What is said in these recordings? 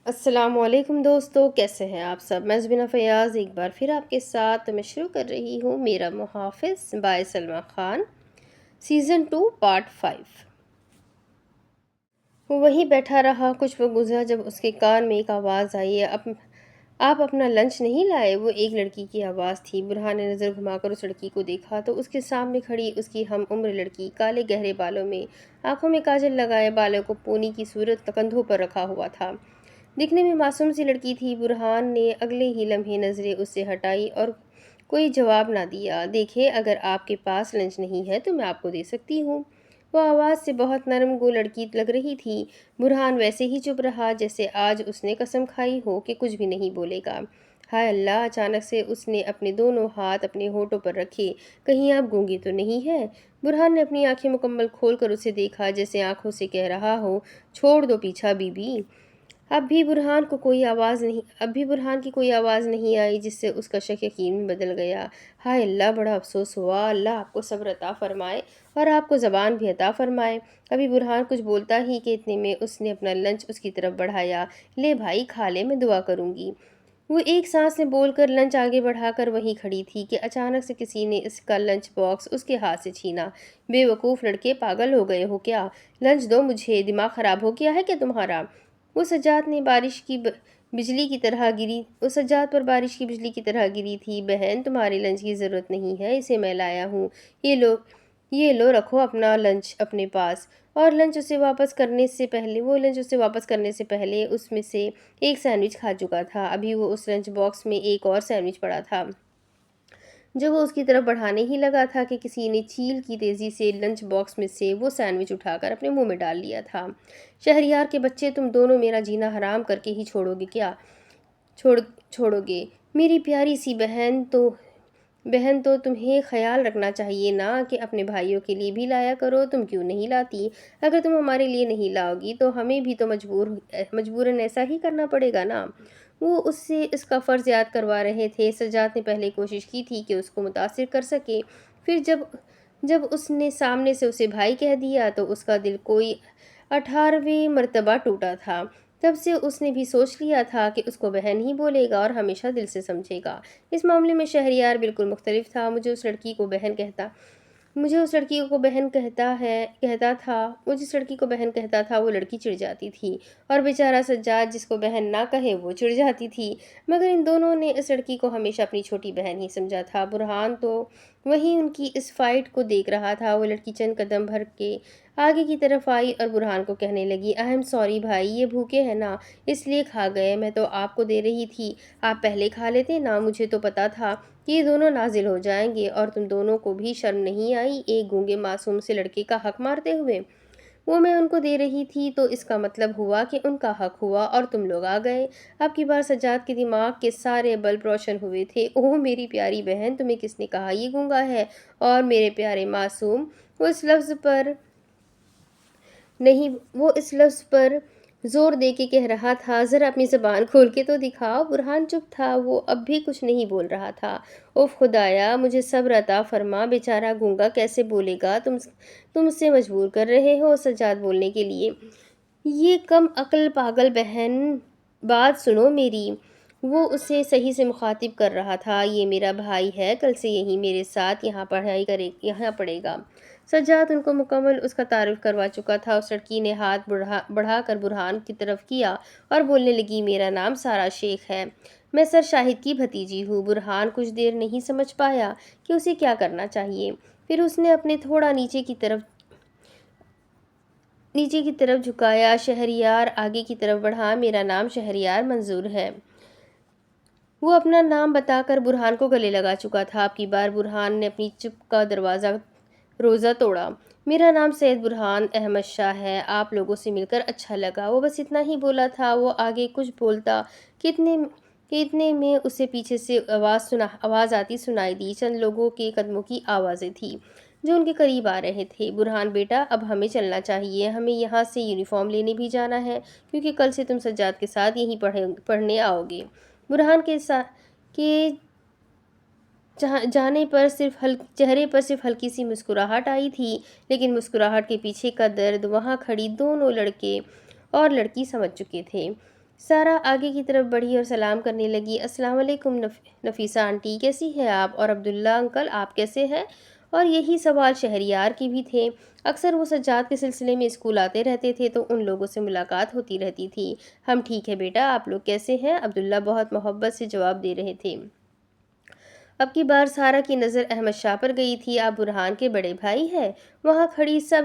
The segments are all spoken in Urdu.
السلام علیکم دوستو، کیسے ہیں آپ سب؟ میں زبینہ فیاض ایک بار پھر آپ کے ساتھ میں شروع کر رہی ہوں میرا محافظ by Salma Khan season 2 part 5۔ وہ وہیں بیٹھا رہا، کچھ وقت گزرا جب اس کے کان میں ایک آواز آئی، آپ اپنا لنچ نہیں لائے؟ وہ ایک لڑکی کی آواز تھی۔ برہان نے نظر گھما کر اس لڑکی کو دیکھا تو اس کے سامنے کھڑی اس کی ہم عمر لڑکی، کالے گہرے بالوں میں، آنکھوں میں کاجل لگائے، بالوں کو پونی کی صورت کندھوں پر رکھا ہوا تھا۔ دکھنے میں معصوم سی لڑکی تھی۔ برہان نے اگلے ہی لمحے نظریں اس سے ہٹائی اور کوئی جواب نہ دیا۔ دیکھیں، اگر آپ کے پاس لنچ نہیں ہے تو میں آپ کو دے سکتی ہوں۔ وہ آواز سے بہت نرم گو لڑکی لگ رہی تھی۔ برہان ویسے ہی چپ رہا جیسے آج اس نے قسم کھائی ہو کہ کچھ بھی نہیں بولے گا۔ ہائے اللہ! اچانک سے اس نے اپنے دونوں ہاتھ اپنے ہونٹوں پر رکھے۔ کہیں آپ گونگی تو نہیں ہیں؟ برہان نے اپنی آنکھیں مکمل کھول کر اسے دیکھا، جیسے آنکھوں سے کہہ رہا ہو، چھوڑ دو پیچھا بی بی۔ اب بھی برہان کی کوئی آواز نہیں آئی، جس سے اس کا شک یقین میں بدل گیا۔ ہائے اللہ! بڑا افسوس ہوا۔ اللہ آپ کو صبر عطا فرمائے اور آپ کو زبان بھی عطا فرمائے۔ ابھی برہان کچھ بولتا ہی کہ اتنے میں اس نے اپنا لنچ اس کی طرف بڑھایا۔ لے بھائی، کھا لے، میں دعا کروں گی۔ وہ ایک سانس میں بول کر لنچ آگے بڑھا کر وہیں کھڑی تھی کہ اچانک سے کسی نے اس کا لنچ باکس اس کے ہاتھ سے چھینا۔ بے وقوف لڑکے، پاگل ہو گئے ہو کیا؟ لنچ دو مجھے، دماغ خراب ہو گیا ہے کیا تمہارا؟ وہ سجاد پر بارش کی بجلی کی طرح گری تھی۔ بہن، تمہارے لنچ کی ضرورت نہیں ہے، اسے میں لایا ہوں۔ یہ لو، رکھو اپنا لنچ اپنے پاس۔ اور لنچ اسے واپس کرنے سے پہلے اس میں سے ایک سینڈوچ کھا چکا تھا۔ ابھی وہ اس لنچ باکس میں ایک اور سینڈوچ پڑا تھا جو وہ اس کی طرف بڑھانے ہی لگا تھا کہ کسی نے چیل کی تیزی سے لنچ باکس میں سے وہ سینڈوچ اٹھا کر اپنے منہ میں ڈال لیا تھا۔ شہریار کے بچے، تم دونوں میرا جینا حرام کر کے ہی چھوڑو گے کیا؟ چھوڑو گے؟ میری پیاری سی بہن تو تمہیں خیال رکھنا چاہیے نا کہ اپنے بھائیوں کے لیے بھی لایا کرو۔ تم کیوں نہیں لاتی؟ اگر تم ہمارے لیے نہیں لاؤ گی تو ہمیں بھی تو مجبوراً ایسا ہی کرنا پڑے گا نا۔ وہ اس سے اس کا فرض یاد کروا رہے تھے۔ سجاد نے پہلے کوشش کی تھی کہ اس کو متاثر کر سکے، پھر جب اس نے سامنے سے اسے بھائی کہہ دیا تو اس کا دل کوئی 18ویں مرتبہ ٹوٹا تھا۔ تب سے اس نے بھی سوچ لیا تھا کہ اس کو بہن ہی بولے گا اور ہمیشہ دل سے سمجھے گا۔ اس معاملے میں شہریار بالکل مختلف تھا۔ مجھے جس لڑکی کو بہن کہتا تھا وہ لڑکی چڑ جاتی تھی، اور بیچارہ سجاد جس کو بہن نہ کہے وہ چڑ جاتی تھی، مگر ان دونوں نے اس لڑکی کو ہمیشہ اپنی چھوٹی بہن ہی سمجھا تھا۔ برہان تو وہیں ان کی اس فائٹ کو دیکھ رہا تھا۔ وہ لڑکی چند قدم بھر کے آگے کی طرف آئی اور برہان کو کہنے لگی، "آئی ایم سوری بھائی، یہ بھوکے ہیں نا اس لیے کھا گئے، میں تو آپ کو دے رہی تھی، آپ پہلے کھا لیتے نا، مجھے تو پتا تھا کہ یہ دونوں نازل ہو جائیں گے، اور تم دونوں کو بھی شرم نہیں آئی ایک گونگے معصوم سے لڑکے کا حق مارتے ہوئے؟ وہ میں ان کو دے رہی تھی تو اس کا مطلب ہوا کہ ان کا حق ہوا اور تم لوگ آ گئے۔ اب کی بار سجاد کے دماغ کے سارے بلب روشن ہوئے تھے۔ اوہ میری پیاری بہن، تمہیں کس نے کہا یہ گونگا ہے؟ اور میرے پیارے معصوم، وہ اس لفظ پر زور دے کے کہہ رہا تھا، ذرا اپنی زبان کھول کے تو دکھاؤ۔ برہان چپ تھا، وہ اب بھی کچھ نہیں بول رہا تھا۔ اوف خدایا، مجھے صبر عطا فرما، بیچارہ گونگا کیسے بولے گا؟ تم اسے مجبور کر رہے ہو سجاد بولنے کے لیے۔ یہ کم عقل پاگل بہن، بات سنو میری۔ وہ اسے صحیح سے مخاطب کر رہا تھا، یہ میرا بھائی ہے، کل سے یہی میرے ساتھ یہاں پڑھے گا۔ سجاد ان کو مکمل اس کا تعارف کروا چکا تھا۔ اس لڑکی نے ہاتھ بڑھا کر برہان کی طرف کیا اور بولنے لگی، میرا نام سارا شیخ ہے، میں سر شاہد کی بھتیجی ہوں۔ برہان کچھ دیر نہیں سمجھ پایا کہ اسے کیا کرنا چاہیے، پھر اس نے اپنے تھوڑا نیچے کی طرف جھکایا۔ شہریار آگے کی طرف بڑھا، میرا نام شہریار منظور ہے۔ وہ اپنا نام بتا کر برہان کو گلے لگا چکا تھا۔ اب کی بار برہان نے اپنی چپ کا روزہ توڑا۔ میرا نام سید برہان احمد شاہ ہے، آپ لوگوں سے مل کر اچھا لگا۔ وہ بس اتنا ہی بولا تھا۔ وہ آگے کچھ بولتا کہ اتنے میں اسے پیچھے سے آواز آتی سنائی دی۔ چند لوگوں کے قدموں کی آوازیں تھیں جو ان کے قریب آ رہے تھے۔ برہان بیٹا، اب ہمیں چلنا چاہیے، ہمیں یہاں سے یونیفارم لینے بھی جانا ہے، کیونکہ کل سے تم سجاد کے ساتھ یہیں پڑھنے آؤ گے۔ برہان کے جانے پر چہرے پر صرف ہلکی سی مسکراہٹ آئی تھی، لیکن مسکراہٹ کے پیچھے کا درد وہاں کھڑی دونوں لڑکے اور لڑکی سمجھ چکے تھے۔ سارا آگے کی طرف بڑھی اور سلام کرنے لگی۔ السلام علیکم نفیسہ آنٹی، کیسی ہے آپ؟ اور عبداللہ انکل آپ کیسے ہیں؟ اور یہی سوال شہریار کی بھی تھے۔ اکثر وہ سجاد کے سلسلے میں اسکول آتے رہتے تھے تو ان لوگوں سے ملاقات ہوتی رہتی تھی۔ ہم ٹھیک ہے بیٹا، آپ لوگ کیسے ہیں؟ عبداللہ بہت محبت سے جواب دے رہے تھے۔ اب کی بار سارا کی نظر احمد شاہ پر گئی تھی۔ آپ برہان کے بڑے بھائی ہیں؟ وہاں کھڑے سب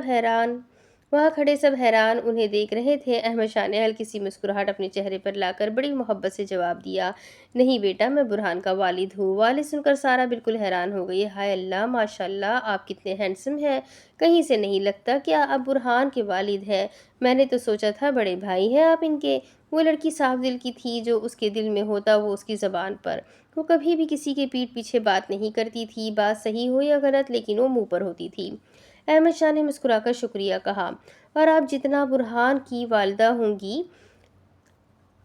حیران انہیں دیکھ رہے تھے۔ احمد شاہ نے ہلکی سی مسکراہٹ اپنے چہرے پر لا کر بڑی محبت سے جواب دیا، نہیں بیٹا، میں برہان کا والد ہوں۔ والد سن کر سارا بالکل حیران ہو گئی۔ ہائے اللہ، ماشاء اللہ، آپ کتنے ہینڈسم ہیں، کہیں سے نہیں لگتا کیا آپ برہان کے والد ہیں؟ میں نے تو سوچا تھا بڑے بھائی ہیں آپ ان کے۔ وہ لڑکی صاف دل کی تھی، جو اس کے دل میں ہوتا وہ اس کی زبان پر۔ وہ کبھی بھی کسی کے پیٹھ پیچھے بات نہیں کرتی تھی، بات صحیح ہو یا غلط، لیکن وہ منہ پر ہوتی تھی۔ احمد شاہ نے مسکرا کر شکریہ کہا، اور آپ جتنا برہان کی والدہ ہوں گی،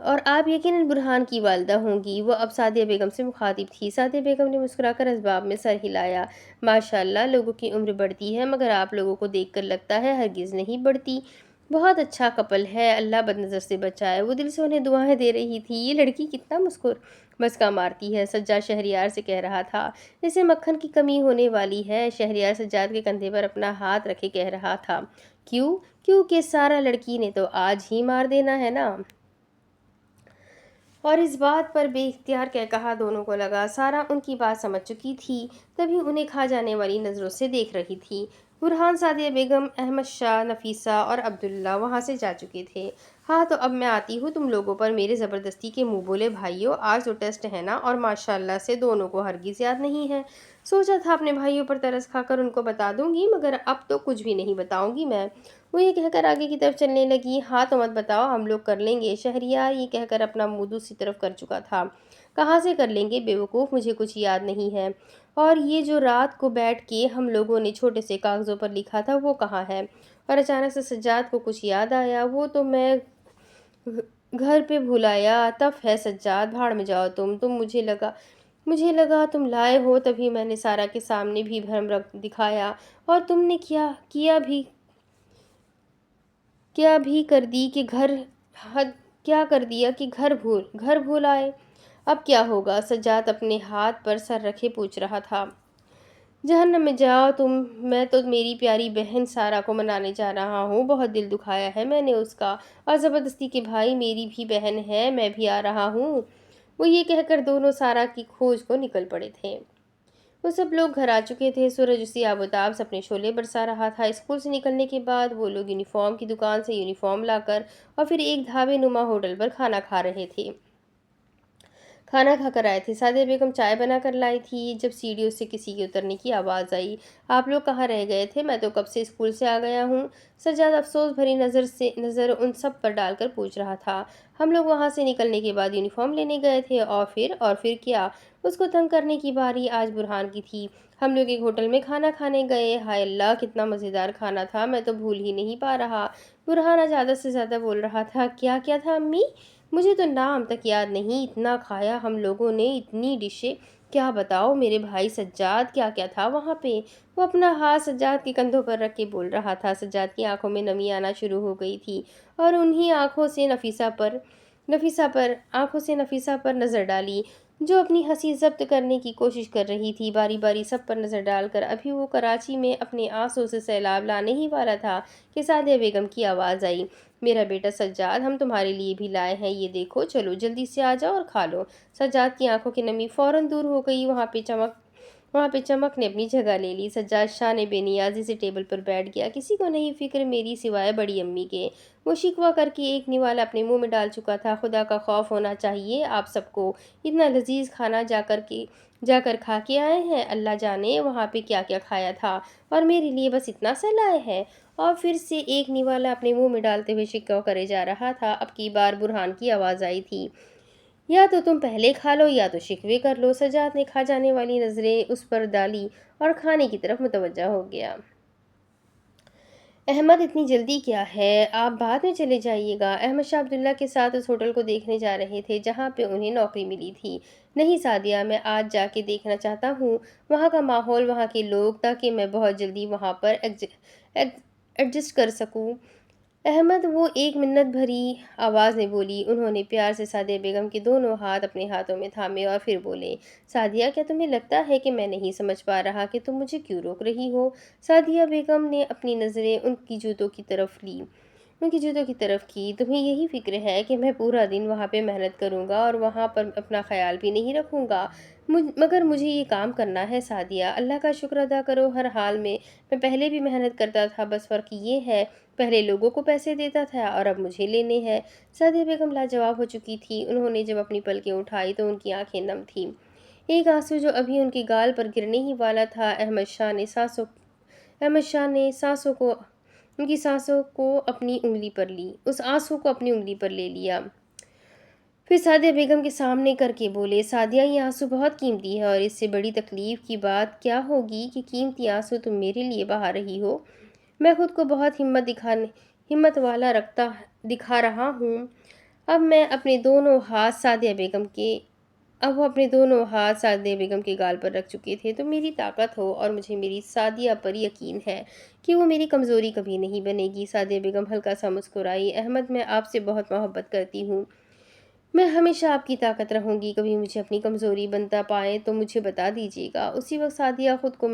اور آپ یقیناً برہان کی والدہ ہوں گی۔ وہ اب سعدیہ بیگم سے مخاطب تھی۔ سعدیہ بیگم نے مسکرا کر اسباب میں سر ہلایا، ماشاءاللہ، لوگوں کی عمر بڑھتی ہے مگر آپ لوگوں کو دیکھ کر لگتا ہے ہرگز نہیں بڑھتی۔ بہت اچھا کپل ہے، اللہ بد نظر سے بچائے۔ وہ دل سے انہیں دعائیں دے رہی تھی۔ یہ لڑکی کتنا مسکا مارتی ہے، سجاد شہریار سے کہہ رہا تھا۔ اسے مکھن کی کمی ہونے والی ہے، شہریار سجاد کے کندھے پر اپنا ہاتھ رکھے کہہ رہا تھا۔ کیوں کہ سارا لڑکی نے تو آج ہی مار دینا ہے نا۔ اور اس بات پر بے اختیار کہا دونوں کو لگا۔ سارا ان کی بات سمجھ چکی تھی، تبھی انہیں کھا جانے والی نظروں سے دیکھ رہی تھی۔ برہان، سعدیہ بیگم، احمد شاہ، نفیسہ اور عبداللہ وہاں سے جا چکے تھے۔ ہاں تو اب میں آتی ہوں تم لوگوں پر میرے زبردستی کے منہ بولے بھائیوں، آج تو ٹیسٹ ہے نا، اور ماشاءاللہ سے دونوں کو ہرگز یاد نہیں ہے۔ سوچا تھا اپنے بھائیوں پر ترس کھا کر ان کو بتا دوں گی، مگر اب تو کچھ بھی نہیں بتاؤں گی میں۔ وہ یہ کہہ کر آگے کی طرف چلنے لگی۔ ہاں تو مت بتاؤ، ہم لوگ کر لیں گے۔ شہریار یہ کہہ کر اپنا منہ دوسری طرف کر چکا تھا۔ کہاں سے کر لیں گے بے وقوف، مجھے کچھ یاد نہیں ہے۔ اور یہ جو رات کو بیٹھ کے ہم لوگوں نے چھوٹے سے کاغذوں پر لکھا تھا وہ کہاں ہے؟ اور اچانک سے سجاد کو کچھ یاد آیا، وہ تو میں گھر پہ بھلایا۔ تف ہے سجاد، بھاڑ میں جاؤ تم مجھے لگا تم لائے ہو، تبھی میں نے سارا کے سامنے بھی بھرم رکھ دکھایا، اور تم نے کیا بھی کر دی کہ گھر بھول آئے۔ اب کیا ہوگا؟ سجاد اپنے ہاتھ پر سر رکھے پوچھ رہا تھا۔ جہنم میں جاؤ تم، میں تو میری پیاری بہن سارا کو منانے جا رہا ہوں، بہت دل دکھایا ہے میں نے اس کا، اور زبردستی کے بھائی میری بھی بہن ہے، میں بھی آ رہا ہوں۔ وہ یہ کہہ کر دونوں سارا کی کھوج کو نکل پڑے تھے۔ وہ سب لوگ گھر آ چکے تھے۔ سورج اسی آب و تاب سے اپنے شعلے برسا رہا تھا۔ اسکول سے نکلنے کے بعد وہ لوگ یونیفارم کی دکان سے یونیفارم لا کر اور پھر ایک ڈھابے نما ہوٹل پر کھانا کھا کر آئے تھے۔ سعدیہ بیگم چائے بنا کر لائی تھی جب سیڑھیوں سے کسی کے اترنے کی آواز آئی۔ آپ لوگ کہاں رہ گئے تھے؟ میں تو کب سے اسکول سے آ گیا ہوں، سجاد افسوس بھری نظر ان سب پر ڈال کر پوچھ رہا تھا۔ ہم لوگ وہاں سے نکلنے کے بعد یونیفارم لینے گئے تھے، اور پھر کیا؟ اس کو تنگ کرنے کی باری آج برہان کی تھی۔ ہم لوگ ایک ہوٹل میں کھانا کھانے گئے، ہائے اللہ کتنا مزیدار کھانا تھا، میں تو بھول ہی نہیں پا رہا۔ برہان آج زیادہ سے زیادہ بول رہا تھا۔ کیا تھا امی؟ مجھے تو نام تک یاد نہیں، اتنا کھایا ہم لوگوں نے، اتنی ڈشیں، کیا بتاؤ میرے بھائی سجاد، کیا تھا وہاں پہ؟ وہ اپنا ہاتھ سجاد کے کندھوں پر رکھ کے بول رہا تھا۔ سجاد کی آنکھوں میں نمی آنا شروع ہو گئی تھی، اور انہی آنکھوں سے نفیسہ پر نظر ڈالی، جو اپنی ہنسی ضبط کرنے کی کوشش کر رہی تھی۔ باری باری سب پر نظر ڈال کر ابھی وہ کراچی میں اپنے آنسوں سے سیلاب لانے ہی والا تھا کہ سعدیہ بیگم کی آواز آئی، میرا بیٹا سجاد، ہم تمہارے لیے بھی لائے ہیں، یہ دیکھو، چلو جلدی سے آ جاؤ اور کھا لو۔ سجاد کی آنکھوں کی نمی فوراً دور ہو گئی، وہاں پہ چمک نے اپنی جگہ لے لی۔ سجاد شاہ نے بے نیازی سے ٹیبل پر بیٹھ گیا۔ کسی کو نہیں فکر میری سوائے بڑی امی کے، وہ شکوہ کر کے ایک نوالا اپنے منہ میں ڈال چکا تھا۔ خدا کا خوف ہونا چاہیے آپ سب کو، اتنا لذیذ کھانا جا کر کھا کے آئے ہیں، اللہ جانے وہاں پہ کیا کھایا تھا، اور میرے لیے بس اتنا سا لائے ہیں۔ اور پھر سے ایک نوالا اپنے منہ میں ڈالتے ہوئے شکوہ کرے جا رہا تھا۔ اب کی بار برہان کی آواز آئی تھی، یا تو تم پہلے کھا لو یا تو شکوے کر لو۔ سجاد نے کھا جانے والی نظریں اس پر ڈالی اور کھانے کی طرف متوجہ ہو گیا۔ احمد، اتنی جلدی کیا ہے؟ آپ بعد میں چلے جائیے گا۔ احمد شاہ عبداللہ کے ساتھ اس ہوٹل کو دیکھنے جا رہے تھے جہاں پہ انہیں نوکری ملی تھی۔ نہیں سعدیہ، میں آج جا کے دیکھنا چاہتا ہوں وہاں کا ماحول، وہاں کے لوگ، تاکہ میں بہت جلدی وہاں پر ایڈجسٹ کر سکوں۔ احمد وہ ایک منت بھری آواز میں بولی۔ انہوں نے پیار سے سعدیہ بیگم کے دونوں ہاتھ اپنے ہاتھوں میں تھامے اور پھر بولے، سعدیہ کیا تمہیں لگتا ہے کہ میں نہیں سمجھ پا رہا کہ تم مجھے کیوں روک رہی ہو؟ سعدیہ بیگم نے اپنی نظریں ان کی جوتوں کی طرف کی۔ تمہیں یہی فکر ہے کہ میں پورا دن وہاں پہ محنت کروں گا اور وہاں پر اپنا خیال بھی نہیں رکھوں گا؟ مگر مجھے یہ کام کرنا ہے سعدیہ، اللہ کا شکر ادا کرو ہر حال میں پہلے بھی محنت کرتا تھا، بس فرق یہ ہے پہلے لوگوں کو پیسے دیتا تھا اور اب مجھے لینے ہیں۔ سعدیہ بیگم لاجواب ہو چکی تھی۔ انہوں نے جب اپنی پلکیں اٹھائی تو ان کی آنکھیں نم تھیں۔ ایک آنسو جو ابھی ان کے گال پر گرنے ہی والا تھا، احمد شاہ نے ان کی سانسوں کو اپنی انگلی پر لی، اس آنسو کو اپنی انگلی پر لے لیا۔ پھر سعدیہ بیگم کے سامنے کر کے بولے، سعدیہ یہ آنسو بہت قیمتی ہے اور اس سے بڑی تکلیف کی بات کیا ہوگی کہ قیمتی آنسو تم میرے لیے بہا رہی ہو۔ میں خود کو بہت ہمت والا دکھا رہا ہوں۔ اب وہ اپنے دونوں ہاتھ سعدیہ بیگم کے گال پر رکھ چکے تھے۔ تم میری طاقت ہو اور مجھے میری سعدیہ پر یقین ہے کہ وہ میری کمزوری کبھی نہیں بنے گی۔ سعدیہ بیگم ہلکا سا مسکرائی۔ احمد میں آپ سے بہت محبت کرتی ہوں، میں ہمیشہ آپ کی طاقت رہوں گی، کبھی مجھے اپنی کمزوری بنتا پائیں تو مجھے بتا دیجیے گا۔ اسی وقت سعدیہ خود کو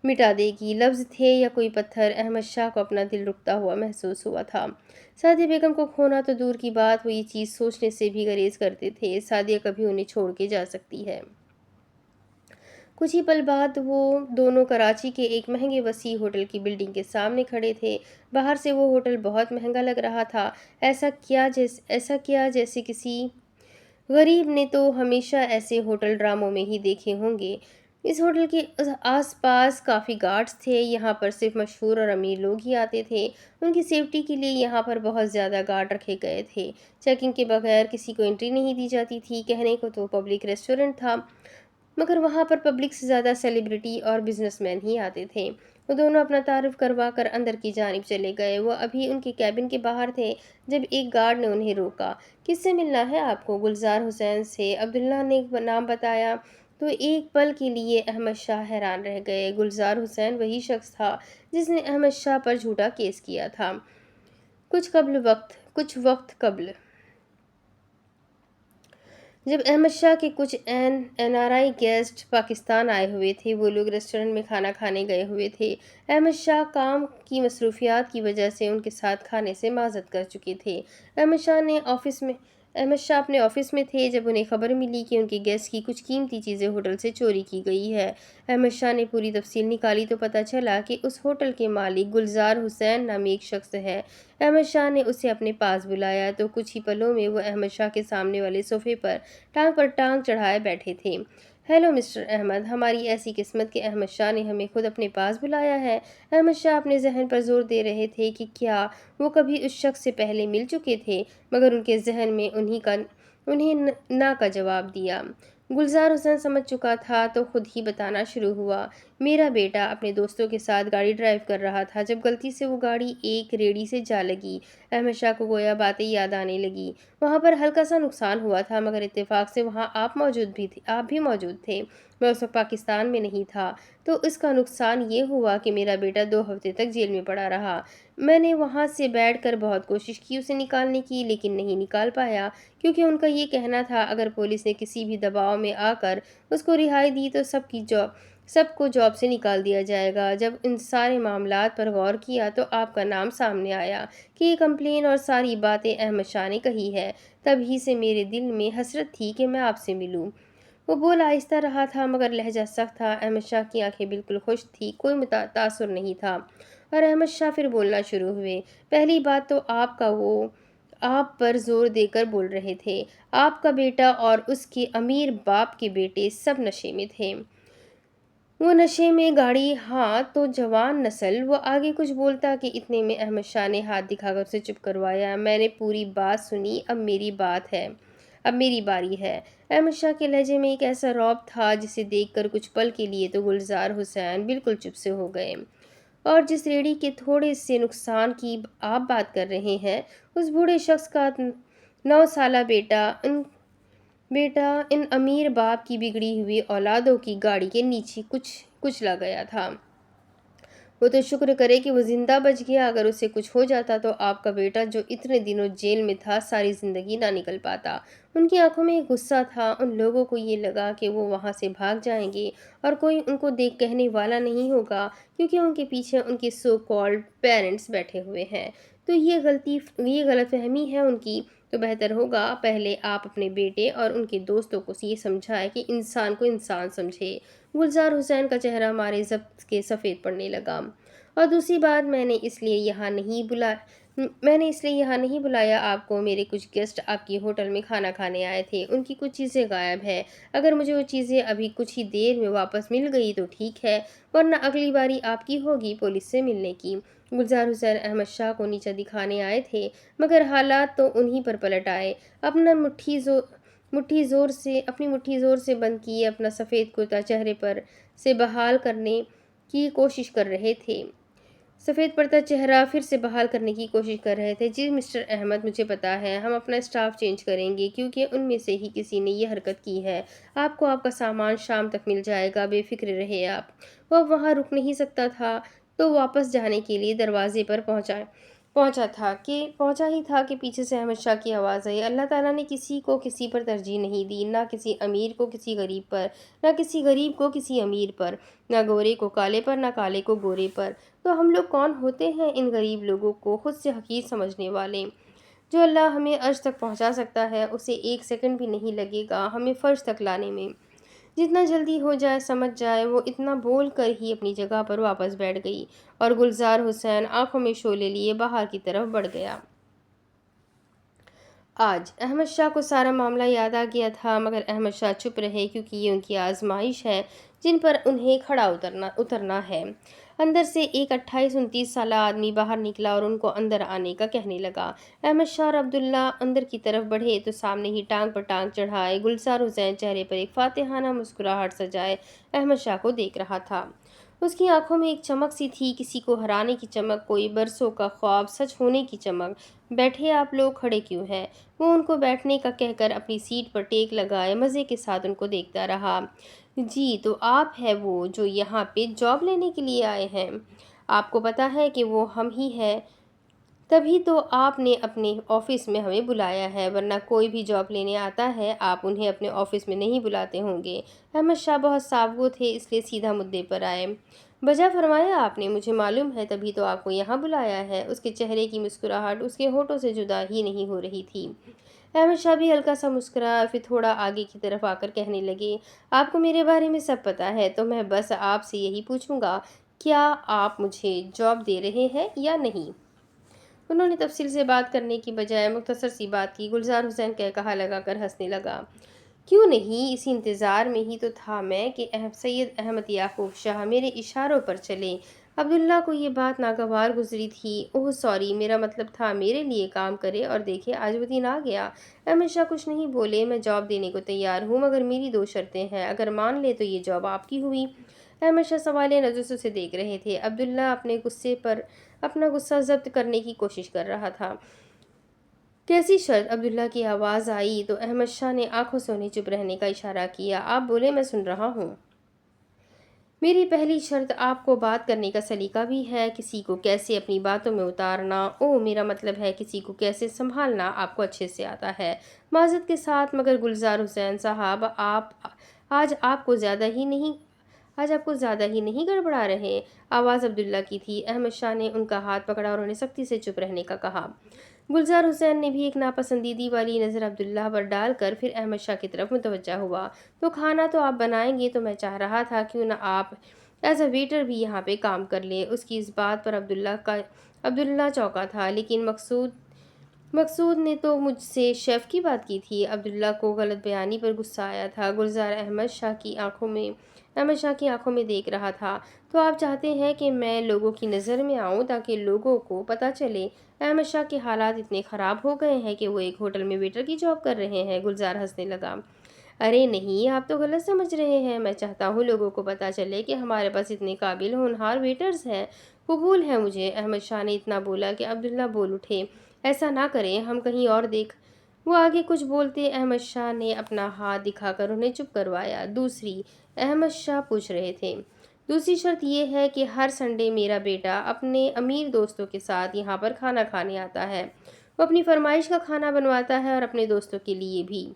مٹا دے گی۔ لفظ تھے یا کوئی پتھر، احمد شاہ کو اپنا دل رکتا ہوا محسوس ہوا تھا۔ سعدیہ بیگم کو کھونا تو دور کی بات، وہ یہ چیز سوچنے سے بھی گریز کرتے تھے، سعدیہ کبھی انہیں چھوڑ کے جا سکتی ہے۔ کچھ ہی پل بعد وہ دونوں کراچی کے ایک مہنگے وسیع ہوٹل کی بلڈنگ کے سامنے کھڑے تھے۔ باہر سے وہ ہوٹل بہت مہنگا لگ رہا تھا، ایسا کیا جیسے کسی غریب نے تو ہمیشہ ایسے ہوٹل ڈراموں میں ہی دیکھے ہوں گے۔ اس ہوٹل کے آس پاس کافی گارڈز تھے، یہاں پر صرف مشہور اور امیر لوگ ہی آتے تھے۔ ان کی سیفٹی کے لیے یہاں پر بہت زیادہ گارڈ رکھے گئے تھے، چیکنگ کے بغیر کسی کو انٹری نہیں دی جاتی تھی۔ کہنے کو تو پبلک ریسٹورنٹ تھا، مگر وہاں پر پبلک سے زیادہ سیلیبریٹی اور بزنس مین ہی آتے تھے۔ وہ دونوں اپنا تعارف کروا کر اندر کی جانب چلے گئے۔ وہ ابھی ان کے کیبن کے باہر تھے جب ایک گارڈ نے انہیں روکا۔ کس سے ملنا ہے آپ کو؟ گلزار حسین سے، عبداللہ نے نام بتایا تو ایک پل کے لیے احمد شاہ حیران رہ گئے۔ گلزار حسین وہی شخص تھا جس نے احمد شاہ پر جھوٹا کیس کیا تھا کچھ وقت قبل، جب احمد شاہ کے کچھ NRI گیسٹ پاکستان آئے ہوئے تھے۔ وہ لوگ ریسٹورنٹ میں کھانا کھانے گئے ہوئے تھے۔ احمد شاہ کام کی مصروفیات کی وجہ سے ان کے ساتھ کھانے سے معذرت کر چکے تھے۔ احمد شاہ اپنے آفس میں تھے جب انہیں خبر ملی کہ ان کے گیسٹ کی کچھ قیمتی چیزیں ہوٹل سے چوری کی گئی ہے۔ احمد شاہ نے پوری تفصیل نکالی تو پتہ چلا کہ اس ہوٹل کے مالک گلزار حسین نامی ایک شخص ہے۔ احمد شاہ نے اسے اپنے پاس بلایا تو کچھ ہی پلوں میں وہ احمد شاہ کے سامنے والے صوفے پر ٹانگ چڑھائے بیٹھے تھے۔ ہیلو مسٹر احمد، ہماری ایسی قسمت کہ احمد شاہ نے ہمیں خود اپنے پاس بلایا ہے۔ احمد شاہ اپنے ذہن پر زور دے رہے تھے کہ کیا وہ کبھی اس شخص سے پہلے مل چکے تھے، مگر ان کے ذہن میں انہیں نہ کا جواب دیا۔ گلزار حسین سمجھ چکا تھا تو خود ہی بتانا شروع ہوا۔ میرا بیٹا اپنے دوستوں کے ساتھ گاڑی ڈرائیو کر رہا تھا جب غلطی سے وہ گاڑی ایک ریڑھی سے جا لگی۔ احمد شاہ کو گویا باتیں یاد آنے لگی۔ وہاں پر ہلکا سا نقصان ہوا تھا، مگر اتفاق سے وہاں آپ بھی موجود تھے۔ میں اس وقت پاکستان میں نہیں تھا، تو اس کا نقصان یہ ہوا کہ میرا بیٹا 2 ہفتے تک جیل میں پڑا رہا۔ میں نے وہاں سے بیٹھ کر بہت کوشش کی اسے نکالنے کی، لیکن نہیں نکال پایا، کیونکہ ان کا یہ کہنا تھا اگر پولیس نے کسی بھی دباؤ میں آ کر اس کو رہائی دی تو سب کو جاب سے نکال دیا جائے گا۔ جب ان سارے معاملات پر غور کیا تو آپ کا نام سامنے آیا کہ یہ کمپلین اور ساری باتیں احمد شاہ نے کہی ہے۔ تب ہی سے میرے دل میں حسرت تھی کہ میں آپ سے ملوں۔ وہ بول آہستہ رہا تھا مگر لہجہ سخت تھا۔ احمد شاہ کی آنکھیں بالکل خشک تھیں، کوئی تاثر نہیں تھا، اور احمد شاہ پھر بولنا شروع ہوئے۔ پہلی بات تو آپ پر زور دے کر بول رہے تھے۔ آپ کا بیٹا اور اس کے امیر باپ کے بیٹے سب نشے میں تھے۔ وہ نشے میں گاڑی، ہاں تو جوان نسل۔ وہ آگے کچھ بولتا کہ اتنے میں احمد شاہ نے ہاتھ دکھا کر اسے چپ کروایا۔ میں نے پوری بات سنی، اب میری باری ہے۔ احمد شاہ کے لہجے میں ایک ایسا رعب تھا جسے دیکھ کر کچھ پل کے لیے تو گلزار حسین بالکل چپ سے ہو گئے۔ اور جس ریڑھی کے تھوڑے سے نقصان کی آپ بات کر رہے ہیں، اس بوڑھے شخص کا 9 سالہ بیٹا ان امیر باپ کی بگڑی ہوئی اولادوں کی گاڑی کے نیچے کچلا گیا تھا۔ وہ تو شکر کرے کہ وہ زندہ بچ گیا، اگر اسے کچھ ہو جاتا تو آپ کا بیٹا جو اتنے دنوں جیل میں تھا ساری زندگی نہ نکل پاتا۔ ان کی آنکھوں میں ایک غصہ تھا، ان لوگوں کو یہ لگا کہ وہ وہاں سے بھاگ جائیں گے اور کوئی ان کو دیکھ کہنے والا نہیں ہوگا کیونکہ ان کے پیچھے ان کے سو کالڈ پیرنٹس بیٹھے ہوئے ہیں۔ تو یہ غلط فہمی ہے ان کی، تو بہتر ہوگا پہلے آپ اپنے بیٹے اور ان کے دوستوں کو یہ سمجھائیں کہ انسان کو انسان سمجھے۔ گلزار حسین کا چہرہ مارے ضبط کے سفید پڑنے لگا۔ اور دوسری بات، میں نے اس لیے یہاں نہیں بلایا آپ کو، میرے کچھ گیسٹ آپ کی ہوٹل میں کھانا کھانے آئے تھے، ان کی کچھ چیزیں غائب ہیں، اگر مجھے وہ چیزیں ابھی کچھ ہی دیر میں واپس مل گئی تو ٹھیک ہے، ورنہ اگلی باری آپ کی ہوگی پولیس سے ملنے کی۔ گلزار حسین احمد شاہ کو نیچا دکھانے آئے تھے، مگر حالات تو انہی پر پلٹ آئے۔ اپنی مٹھی زور سے بند کیے اپنا سفید کرتا چہرے پر سے بحال کرنے کی کوشش کر رہے تھے۔ سفید پڑتا چہرہ پھر سے بحال کرنے کی کوشش کر رہے تھے۔ جی مسٹر احمد، مجھے پتا ہے، ہم اپنا اسٹاف چینج کریں گے کیونکہ ان میں سے ہی کسی نے یہ حرکت کی ہے۔ آپ کو آپ کا سامان شام تک مل جائے گا، بے فکر رہے آپ۔ وہ اب وہاں رک نہیں سکتا تھا تو واپس جانے کے لیے دروازے پر پہنچا ہی تھا کہ پیچھے سے احمد شاہ کی آواز آئی۔ اللہ تعالیٰ نے کسی کو کسی پر ترجیح نہیں دی، نہ کسی امیر کو کسی غریب پر، نہ کسی غریب کو کسی امیر پر، نہ گورے کو کالے پر، نہ کالے کو گورے پر۔ تو ہم لوگ کون ہوتے ہیں ان غریب لوگوں کو خود سے حقیر سمجھنے والے؟ جو اللہ ہمیں عرش تک پہنچا سکتا ہے اسے ایک سیکنڈ بھی نہیں لگے گا ہمیں فرش تک لانے میں۔ جتنا جلدی ہو جائے سمجھ جائے۔ وہ اتنا بول کر ہی اپنی جگہ پر واپس بیٹھ گئی اور گلزار حسین آنکھوں میں شعلے لیے باہر کی طرف بڑھ گیا۔ آج احمد شاہ کو سارا معاملہ یاد آ گیا تھا، مگر احمد شاہ چپ رہے کیونکہ یہ ان کی آزمائش ہے جن پر انہیں کھڑا اترنا ہے۔ اندر سے ایک 28-29 سالہ آدمی باہر نکلا اور ان کو اندر آنے کا کہنے لگا۔ احمد شاہ اور عبداللہ اندر کی طرف بڑھے تو سامنے ہی ٹانگ پر ٹانگ چڑھائے گلزار حسین چہرے پر ایک فاتحانہ مسکراہٹ سجائے احمد شاہ کو دیکھ رہا تھا۔ اس کی آنکھوں میں ایک چمک سی تھی، کسی کو ہرانے کی چمک، کوئی برسوں کا خواب سچ ہونے کی چمک۔ بیٹھے آپ لوگ، کھڑے کیوں ہیں؟ وہ ان کو بیٹھنے کا کہہ کر اپنی سیٹ پر ٹیک لگائے مزے کے ساتھ ان کو دیکھتا رہا۔ جی تو آپ ہیں وہ جو یہاں پہ جاب لینے کے لیے آئے ہیں؟ آپ کو پتا ہے کہ وہ ہم ہی ہیں، تبھی تو آپ نے اپنے آفس میں ہمیں بلایا ہے، ورنہ کوئی بھی جاب لینے آتا ہے آپ انہیں اپنے آفس میں نہیں بلاتے ہوں گے۔ احمد شاہ بہت صابو تھے اس لیے سیدھا مدعے پر آئے۔ بجا فرمایا آپ نے، مجھے معلوم ہے تبھی تو آپ کو یہاں بلایا ہے۔ اس کے چہرے کی مسکراہٹ اس کے ہونٹوں سے جدا ہی نہیں ہو رہی تھی۔ احمد شاہ بھی ہلکا سا مسکرایا، پھر تھوڑا آگے کی طرف آ کر کہنے لگے، آپ کو میرے بارے میں سب پتا ہے، تو میں بس آپ سے یہی پوچھوں گا، کیا آپ مجھے جاب دے رہے ہیں یا نہیں؟ انہوں نے تفصیل سے بات کرنے کی بجائے مختصر سی بات کی۔ گلزار حسین کہا لگا کر ہنسنے لگا۔ کیوں نہیں، اسی انتظار میں ہی تو تھا میں کہ سید احمد یعقوب شاہ میرے اشاروں پر چلے۔ عبداللہ کو یہ بات ناگوار گزری تھی۔ اوہ سوری، میرا مطلب تھا میرے لیے کام کرے، اور دیکھے آج وہ دن آ گیا۔ احمد شاہ کچھ نہیں بولے۔ میں جاب دینے کو تیار ہوں، مگر میری 2 شرطیں ہیں، اگر مان لے تو یہ جاب آپ کی ہوئی۔ احمد شاہ سوالیہ نظر سے اسے دیکھ رہے تھے۔ عبداللہ اپنا غصہ ضبط کرنے کی کوشش کر رہا تھا۔ کیسی شرط؟ عبداللہ کی آواز آئی تو احمد شاہ نے آنکھوں سے انہیں چپ رہنے کا اشارہ کیا۔ آپ بولے، میں سن رہا ہوں۔ میری پہلی شرط، آپ کو بات کرنے کا سلیقہ بھی ہے، کسی کو کیسے اپنی باتوں میں اتارنا، میرا مطلب ہے کسی کو کیسے سنبھالنا آپ کو اچھے سے آتا ہے۔ معذرت کے ساتھ مگر گلزار حسین صاحب، آج آپ کو زیادہ ہی نہیں گڑبڑا رہے؟ آواز عبداللہ کی تھی۔ احمد شاہ نے ان کا ہاتھ پکڑا اور انہیں سختی سے چپ رہنے کا کہا۔ گلزار حسین نے بھی ایک ناپسندیدگی والی نظر عبداللہ پر ڈال کر پھر احمد شاہ کی طرف متوجہ ہوا۔ تو کھانا تو آپ بنائیں گے، تو میں چاہ رہا تھا کیوں نہ آپ ایز اے ویٹر بھی یہاں پہ کام کر لیں۔ اس کی اس بات پر عبداللہ چونکا تھا، لیکن مقصود نے تو مجھ سے شیف کی بات کی تھی۔ عبداللہ کو غلط بیانی پر غصہ آیا تھا۔ گلزار احمد شاہ کی آنکھوں میں دیکھ رہا تھا۔ تو آپ چاہتے ہیں کہ میں لوگوں کی نظر میں آؤں تاکہ لوگوں کو پتہ چلے احمد شاہ کے حالات اتنے خراب ہو گئے ہیں کہ وہ ایک ہوٹل میں ویٹر کی جاب کر رہے ہیں؟ گلزار ہنسنے لگا۔ ارے نہیں، آپ تو غلط سمجھ رہے ہیں، میں چاہتا ہوں لوگوں کو پتہ چلے کہ ہمارے پاس اتنے قابل ہونہار ویٹرز ہیں۔ قبول ہے مجھے۔ احمد شاہ نے اتنا بولا کہ عبداللہ بول اٹھے، ایسا نہ کریں، ہم کہیں اور دیکھ۔ وہ آگے کچھ بولتے احمد شاہ نے اپنا ہاتھ دکھا کر انہیں چپ کروایا۔ دوسری، احمد شاہ پوچھ رہے تھے، دوسری شرط یہ ہے کہ ہر سنڈے میرا بیٹا اپنے امیر دوستوں کے ساتھ یہاں پر کھانا کھانے آتا ہے۔ وہ اپنی فرمائش کا کھانا بنواتا ہے اور اپنے دوستوں کے لیے بھی۔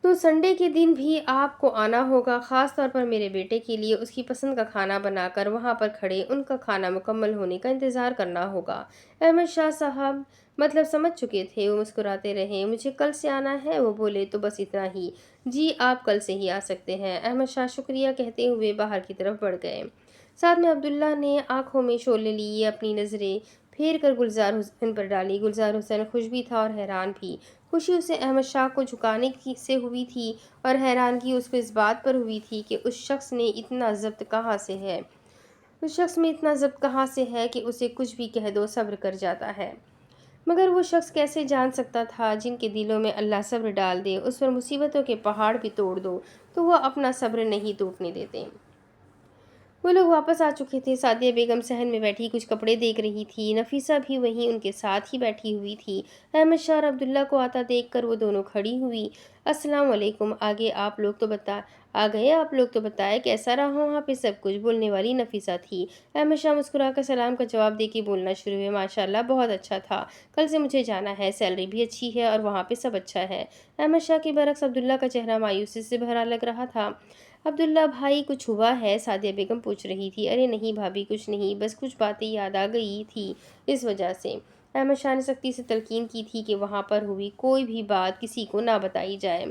تو سنڈے کے دن بھی آپ کو آنا ہوگا، خاص طور پر میرے بیٹے کے لیے اس کی پسند کا کھانا بنا کر وہاں پر کھڑے ان کا کھانا مکمل ہونے کا انتظار کرنا ہوگا۔ احمد شاہ صاحب مطلب سمجھ چکے تھے، وہ مسکراتے رہے۔ مجھے کل سے آنا ہے، وہ بولے تو بس اتنا ہی۔ جی آپ کل سے ہی آ سکتے ہیں۔ احمد شاہ شکریہ کہتے ہوئے باہر کی طرف بڑھ گئے۔ ساتھ میں عبداللہ نے آنکھوں میں شعلے لیے اپنی نظریں پھیر کر گلزار حسین پر ڈالی۔ گلزار حسین خوش بھی تھا اور حیران بھی۔ خوشی اسے احمد شاہ کو جھکانے سے ہوئی تھی اور حیرانگی اس کو اس بات پر ہوئی تھی کہ اس شخص میں اتنا ضبط کہاں سے ہے کہ اسے کچھ بھی کہہ دو صبر کر جاتا ہے۔ مگر وہ شخص کیسے جان سکتا تھا جن کے دلوں میں اللہ صبر ڈال دے، اس پر مصیبتوں کے پہاڑ بھی توڑ دو تو وہ اپنا صبر نہیں ٹوٹنے دیتے۔ وہ لوگ واپس آ چکے تھے۔ سعدیہ بیگم صحن میں بیٹھی کچھ کپڑے دیکھ رہی تھی۔ نفیسہ بھی وہیں ان کے ساتھ ہی بیٹھی ہوئی تھی۔ احمد شاہ اور عبداللہ کو آتا دیکھ کر وہ دونوں کھڑی ہوئی۔ السلام علیکم، آ گئے آپ لوگ تو بتائیں کیسا رہا وہاں پہ سب کچھ؟ بولنے والی نفیسہ تھی۔ احمد شاہ مسکرا کر سلام کا جواب دے کے بولنا شروع ہوئے۔ ماشاءاللہ بہت اچھا تھا، کل سے مجھے جانا ہے، سیلری بھی اچھی ہے اور وہاں پہ سب اچھا ہے۔ احمد شاہ کے برعکس عبداللہ کا چہرہ مایوسی سے بھرا لگ رہا تھا۔ عبداللہ بھائی کچھ ہوا ہے؟ سعدیہ بیگم پوچھ رہی تھی۔ ارے نہیں بھابھی کچھ نہیں، بس کچھ باتیں یاد آ گئی تھی اس وجہ سے۔ احمد شاہ نے سختی سے تلقین کی تھی کہ وہاں پر ہوئی کوئی بھی بات کسی کو نہ بتائی جائے۔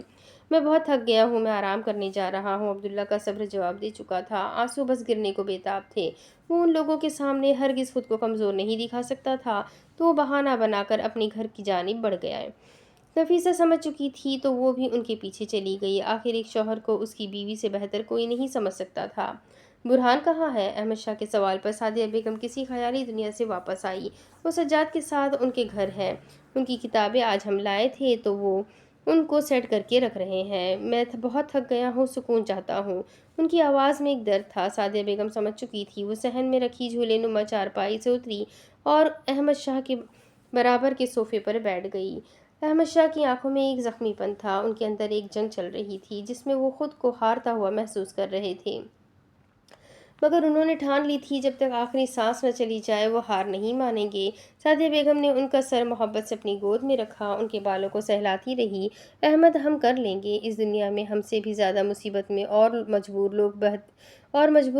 میں بہت تھک گیا ہوں، میں آرام کرنے جا رہا ہوں، عبداللہ کا صبر جواب دے چکا تھا۔ آنسو بس گرنے کو بے تاب تھے۔ وہ ان لوگوں کے سامنے ہرگز خود کو کمزور نہیں دکھا سکتا تھا، تو وہ بہانہ بنا کر اپنی گھر کی جانب بڑھ گیا۔ نفیسہ سمجھ چکی تھی تو وہ بھی ان کے پیچھے چلی گئی۔ آخر ایک شوہر کو اس کی بیوی سے بہتر کوئی نہیں سمجھ سکتا تھا۔ برہان کہاں ہے؟ احمد شاہ کے سوال پر سعدیہ بیگم کسی خیالی دنیا سے واپس آئی۔ وہ سجاد کے ساتھ ان کے گھر ہے، ان کی کتابیں آج ہم لائے تھے تو وہ ان کو سیٹ کر کے رکھ رہے ہیں۔ میں بہت تھک گیا ہوں، سکون چاہتا ہوں۔ ان کی آواز میں ایک درد تھا۔ سعدیہ بیگم سمجھ چکی تھی۔ وہ صحن میں رکھی جھولے نما چارپائی سے اتری اور احمد شاہ کے برابر کے صوفے پر بیٹھ گئی۔ احمد شاہ کی آنکھوں میں ایک زخمی پن تھا، ان کے اندر ایک جنگ چل رہی تھی جس میں وہ خود کو ہارتا ہوا محسوس کر رہے تھے، مگر انہوں نے ٹھان لی تھی جب تک آخری سانس نہ چلی جائے وہ ہار نہیں مانیں گے۔ سعدیہ بیگم نے ان کا سر محبت سے اپنی گود میں رکھا، ان کے بالوں کو سہلاتی رہی۔ احمد ہم کر لیں گے، اس دنیا میں ہم سے بھی زیادہ مصیبت میں اور مجبور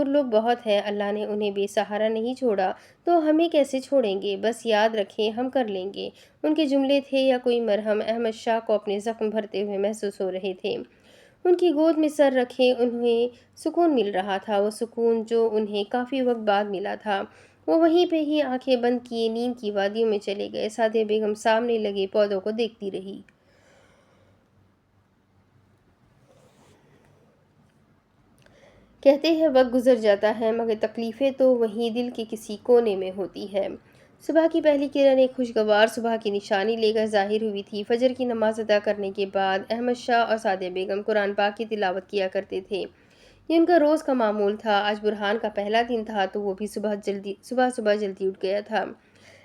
لوگ بہت ہیں، اللہ نے انہیں بے سہارا نہیں چھوڑا تو ہمیں کیسے چھوڑیں گے؟ بس یاد رکھیں ہم کر لیں گے۔ ان کے جملے تھے یا کوئی مرہم احمد شاہ کو اپنے زخم بھرتے ہوئے محسوس ہو رہے تھے۔ ان کی گود میں سر رکھے انہیں سکون مل رہا تھا، وہ سکون جو انہیں کافی وقت بعد ملا تھا۔ وہ وہیں پہ ہی آنکھیں بند کیے نیند کی وادیوں میں چلے گئے۔ سعدیہ بیگم سامنے لگے پودوں کو دیکھتی رہی۔ کہتے ہیں وقت گزر جاتا ہے مگر تکلیفیں تو وہیں دل کے کسی کونے میں ہوتی ہے۔ صبح کی پہلی کرن ایک خوشگوار صبح کی نشانی لے کر ظاہر ہوئی تھی۔ فجر کی نماز ادا کرنے کے بعد احمد شاہ اور سعدیہ بیگم قرآن پاک کی تلاوت کیا کرتے تھے۔ یہ ان کا روز کا معمول تھا۔ آج برہان کا پہلا دن تھا تو وہ بھی صبح جلدی اٹھ گیا تھا۔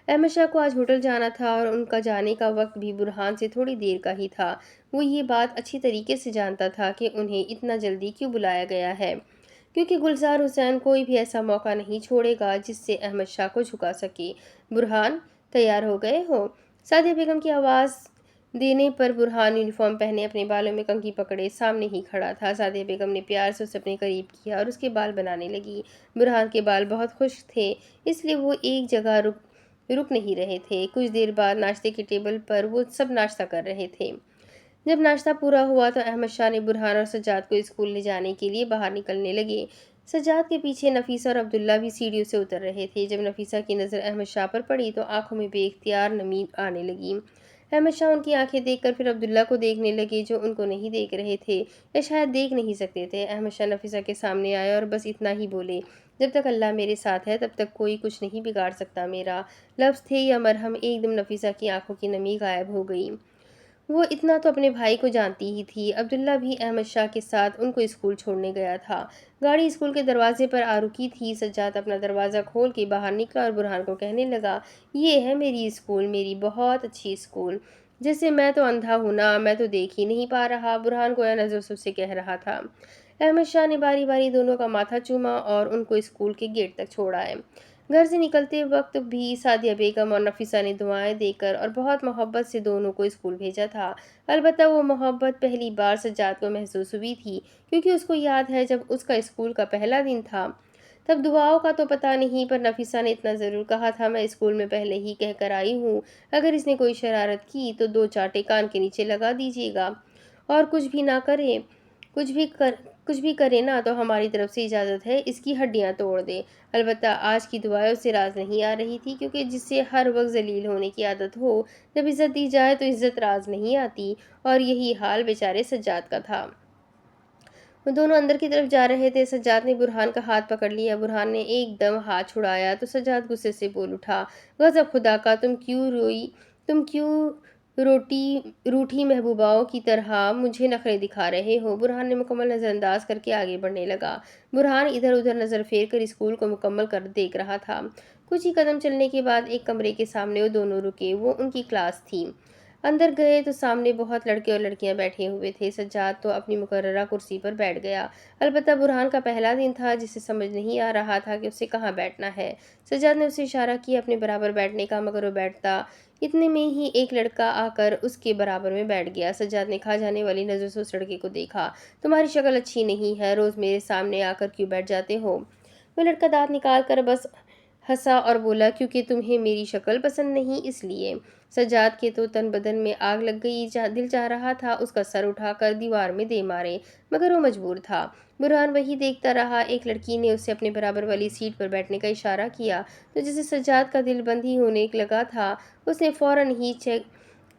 احمد شاہ کو آج ہوٹل جانا تھا اور ان کا جانے کا وقت بھی برہان سے تھوڑی دیر کا ہی تھا۔ وہ یہ بات اچھی طریقے سے جانتا تھا کہ انہیں اتنا جلدی کیوں بلایا گیا ہے، کیونکہ گلزار حسین کوئی بھی ایسا موقع نہیں چھوڑے گا جس سے احمد شاہ کو جھکا سکے۔ برہان تیار ہو گئے ہو؟ سعدیہ بیگم کی آواز دینے پر برہان یونیفارم پہنے اپنے بالوں میں کنگھی پکڑے سامنے ہی کھڑا تھا۔ سعدیہ بیگم نے پیار سے اسے اپنے قریب کیا اور اس کے بال بنانے لگی۔ برہان کے بال بہت خشک تھے، اس لیے وہ ایک جگہ رک نہیں رہے تھے۔ کچھ دیر بعد ناشتے کے ٹیبل پر وہ سب ناشتہ کر رہے تھے۔ جب ناشتہ پورا ہوا تو احمد شاہ نے برہان اور سجاد کو اسکول لے جانے کے لیے باہر نکلنے لگے۔ سجاد کے پیچھے نفیسہ اور عبداللہ بھی سیڑھیوں سے اتر رہے تھے۔ جب نفیسہ کی نظر احمد شاہ پر پڑی تو آنکھوں میں بے اختیار نمی آنے لگی۔ احمد شاہ ان کی آنکھیں دیکھ کر پھر عبداللہ کو دیکھنے لگے جو ان کو نہیں دیکھ رہے تھے یا شاید دیکھ نہیں سکتے تھے۔ احمد شاہ نفیسہ کے سامنے آئے اور بس اتنا ہی بولے، جب تک اللہ میرے ساتھ ہے تب تک کوئی کچھ نہیں بگاڑ سکتا میرا۔ لفظ تھے یا مرہم، ایک دم نفیسہ کی آنکھوں کی نمی غائب ہو گئی۔ وہ اتنا تو اپنے بھائی کو جانتی ہی تھی۔ عبداللہ بھی احمد شاہ کے ساتھ ان کو اسکول چھوڑنے گیا تھا۔ گاڑی اسکول کے دروازے پر آ رکی تھی۔ سجاد اپنا دروازہ کھول کے باہر نکلا اور برہان کو کہنے لگا، یہ ہے میری اسکول، میری بہت اچھی اسکول۔ جیسے میں تو اندھا ہوں نا، میں تو دیکھ ہی نہیں پا رہا، برہان گویا نظر سے اسے کہہ رہا تھا۔ احمد شاہ نے باری باری دونوں کا ماتھا چوما اور ان کو اسکول کے گیٹ تک چھوڑا ہے۔ گھر سے نکلتے وقت بھی سعدیہ بیگم اور نفیسہ نے دعائیں دے کر اور بہت محبت سے دونوں کو اسکول بھیجا تھا۔ البتہ وہ محبت پہلی بار سجاد کو محسوس ہوئی تھی، کیونکہ اس کو یاد ہے جب اس کا اسکول کا پہلا دن تھا، تب دعاؤں کا تو پتہ نہیں، پر نفیسہ نے اتنا ضرور کہا تھا، میں اسکول میں پہلے ہی کہہ کر آئی ہوں، اگر اس نے کوئی شرارت کی تو 2 چانٹے کان کے نیچے لگا دیجیے گا، اور کچھ بھی کر کچھ بھی کرے نا تو ہماری طرف سے اجازت ہے اس کی ہڈیاں توڑ دے۔ البتہ آج کی دعائیں اسے راز نہیں آ رہی تھی، کیونکہ جس سے ہر وقت ذلیل ہونے کی عادت ہو، جب عزت دی جائے تو عزت راز نہیں آتی، اور یہی حال بیچارے سجاد کا تھا۔ وہ دونوں اندر کی طرف جا رہے تھے، سجاد نے برہان کا ہاتھ پکڑ لیا۔ برہان نے ایک دم ہاتھ چھڑایا تو سجاد غصے سے بول اٹھا، غضب خدا کا، تم کیوں روٹھی محبوباؤں کی طرح مجھے نخرے دکھا رہے ہو؟ برہان نے مکمل نظر انداز کر کے آگے بڑھنے لگا۔ برہان ادھر ادھر نظر پھیر کر اسکول کو مکمل کر دیکھ رہا تھا۔ کچھ ہی قدم چلنے کے بعد ایک کمرے کے سامنے وہ دونوں رکے، وہ ان کی کلاس تھی۔ اندر گئے تو سامنے بہت لڑکے اور لڑکیاں بیٹھے ہوئے تھے۔ سجاد تو اپنی مقررہ کرسی پر بیٹھ گیا، البتہ برہان کا پہلا دن تھا، جسے سمجھ نہیں آ رہا تھا کہ اسے کہاں بیٹھنا ہے۔ سجاد نے اسے اشارہ کیا اپنے برابر بیٹھنے کا، مگر وہ بیٹھتا، اتنے میں ہی ایک لڑکا آ کر اس کے برابر میں بیٹھ گیا۔ سجاد نے کھا جانے والی نظر سے اس لڑکے کو دیکھا۔ تمہاری شکل اچھی نہیں ہے، روز میرے سامنے آ کر کیوں بیٹھ جاتے ہو؟ وہ لڑکا دانت نکال کر بس ہنسا اور بولا، کیونکہ تمہیں میری شکل پسند نہیں، اس لیے۔ سجاد کے تو تن بدن میں آگ لگ گئی، دل چاہ رہا تھا اس کا سر اٹھا کر دیوار میں دے مارے، مگر وہ مجبور تھا۔ برہان وہی دیکھتا رہا۔ ایک لڑکی نے اسے اپنے برابر والی سیٹ پر بیٹھنے کا اشارہ کیا تو جیسے سجاد کا دل بند ہی ہونے لگا تھا، اس نے فوراً ہی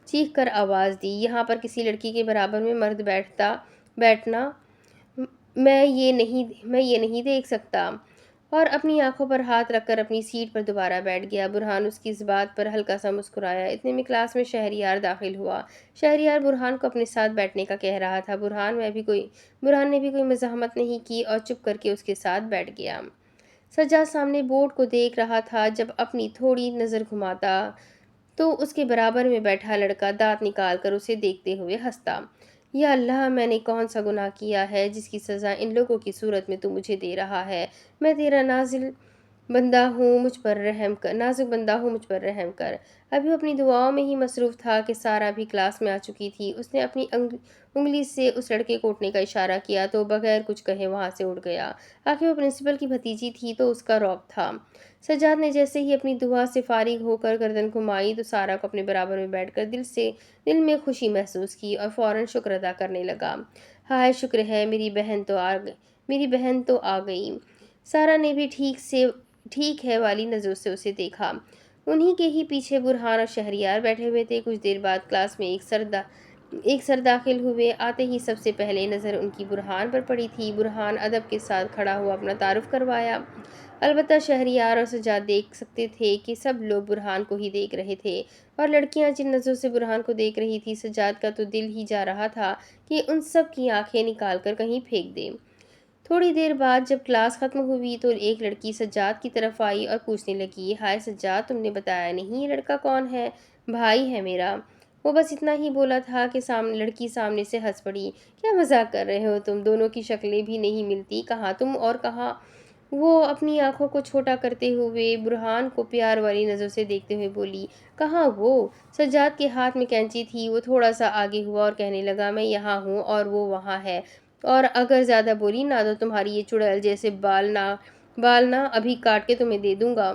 چیخ کر آواز دی، یہاں پر کسی لڑکی کے برابر میں مرد بیٹھنا میں یہ نہیں دیکھ سکتا، اور اپنی آنکھوں پر ہاتھ رکھ کر اپنی سیٹ پر دوبارہ بیٹھ گیا۔ برہان اس کی اس بات پر ہلکا سا مسکرایا۔ اتنے میں کلاس میں شہریار داخل ہوا۔ شہریار برہان کو اپنے ساتھ بیٹھنے کا کہہ رہا تھا۔ برہان نے بھی کوئی مزاحمت نہیں کی اور چپ کر کے اس کے ساتھ بیٹھ گیا۔ سجاد سامنے بورڈ کو دیکھ رہا تھا، جب اپنی تھوڑی نظر گھماتا تو اس کے برابر میں بیٹھا لڑکا دانت نکال کر اسے دیکھتے ہوئے ہنستا۔ یا اللہ، میں نے کون سا گناہ کیا ہے جس کی سزا ان لوگوں کی صورت میں تو مجھے دے رہا ہے؟ میں تیرا نازک بندہ ہوں، مجھ پر رحم کر۔ ابھی وہ اپنی دعاؤں میں ہی مصروف تھا کہ سارا بھی کلاس میں آ چکی تھی۔ اس نے اپنی انگلی سے اس لڑکے کو اٹھنے کا اشارہ کیا تو بغیر کچھ کہے وہاں سے اٹھ گیا۔ آخر وہ پرنسپل کی بھتیجی تھی تو اس کا رعب تھا۔ سجاد نے جیسے ہی اپنی دعا سے فارغ ہو کر گردن گھمائی تو سارا کو اپنے برابر میں بیٹھ کر دل میں خوشی محسوس کی اور فوراً شکر ادا کرنے لگا۔ ہائے شکر ہے، میری بہن تو آ گئی۔ سارا نے بھی ٹھیک ہے والی نظروں سے اسے دیکھا۔ انہی کے ہی پیچھے برہان اور شہریار بیٹھے ہوئے تھے۔ کچھ دیر بعد کلاس میں ایک سر داخل ہوئے۔ آتے ہی سب سے پہلے نظر ان کی برہان پر پڑی تھی۔ برہان ادب کے ساتھ کھڑا ہوا اپنا تعارف کروایا۔ البتہ شہریار اور سجاد دیکھ سکتے تھے کہ سب لوگ برہان کو ہی دیکھ رہے تھے، اور لڑکیاں جن نظروں سے برہان کو دیکھ رہی تھی، سجاد کا تو دل ہی چاہ رہا تھا کہ ان سب کی آنکھیں نکال کر کہیں پھینک دے۔ تھوڑی دیر بعد جب کلاس ختم ہوئی تو ایک لڑکی سجاد کی طرف آئی اور پوچھنے لگی، ہائے سجاد، تم نے بتایا نہیں یہ لڑکا کون ہے؟ بھائی ہے میرا۔ وہ بس اتنا ہی بولا تھا کہ لڑکی سامنے سے ہنس پڑی، کیا مذاق کر رہے ہو تم؟ دونوں کی شکلیں بھی نہیں ملتی، کہاں تم اور کہاں وہ؟ اپنی آنکھوں کو چھوٹا کرتے ہوئے برہان کو پیار والی نظر سے دیکھتے ہوئے بولی، کہاں وہ؟ سجاد کے ہاتھ میں کینچی تھی۔ وہ تھوڑا سا آگے ہوا اور کہنے لگا، میں یہاں ہوں اور وہ وہاں ہے، اور اگر زیادہ بولی نا تو تمہاری یہ چڑیل جیسے بال نا ابھی کاٹ کے تمہیں دے دوں گا۔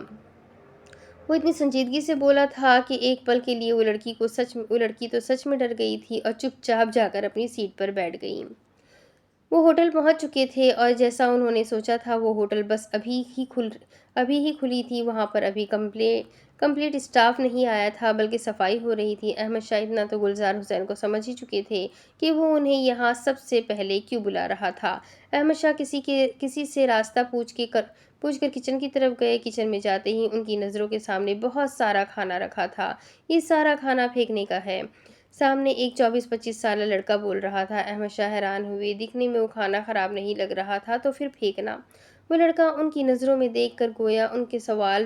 وہ اتنی سنجیدگی سے بولا تھا کہ ایک پل کے لیے وہ لڑکی تو سچ میں ڈر گئی تھی اور چپ چاپ جا کر اپنی سیٹ پر بیٹھ گئی۔ وہ ہوٹل پہنچ چکے تھے اور جیسا انہوں نے سوچا تھا وہ ہوٹل بس ابھی ہی کھلی تھی، وہاں پر ابھی کمپلیٹ اسٹاف نہیں آیا تھا بلکہ صفائی ہو رہی تھی۔ احمد شاہ اتنا تو گلزار حسین کو سمجھ ہی چکے تھے کہ وہ انہیں یہاں سب سے پہلے کیوں بلا رہا تھا۔ احمد شاہ کسی سے راستہ پوچھ کر کچن کی طرف گئے۔ کچن میں جاتے ہی ان کی نظروں کے سامنے بہت سارا کھانا رکھا تھا۔ یہ سارا کھانا پھینکنے کا ہے؟ سامنے ایک 24-25 سالہ لڑکا بول رہا تھا۔ احمد شاہ حیران ہوئے، دکھنے میں وہ کھانا خراب نہیں لگ رہا تھا تو پھر پھینکنا؟ وہ لڑکا ان کی نظروں میں دیکھ کر گویا ان کے سوال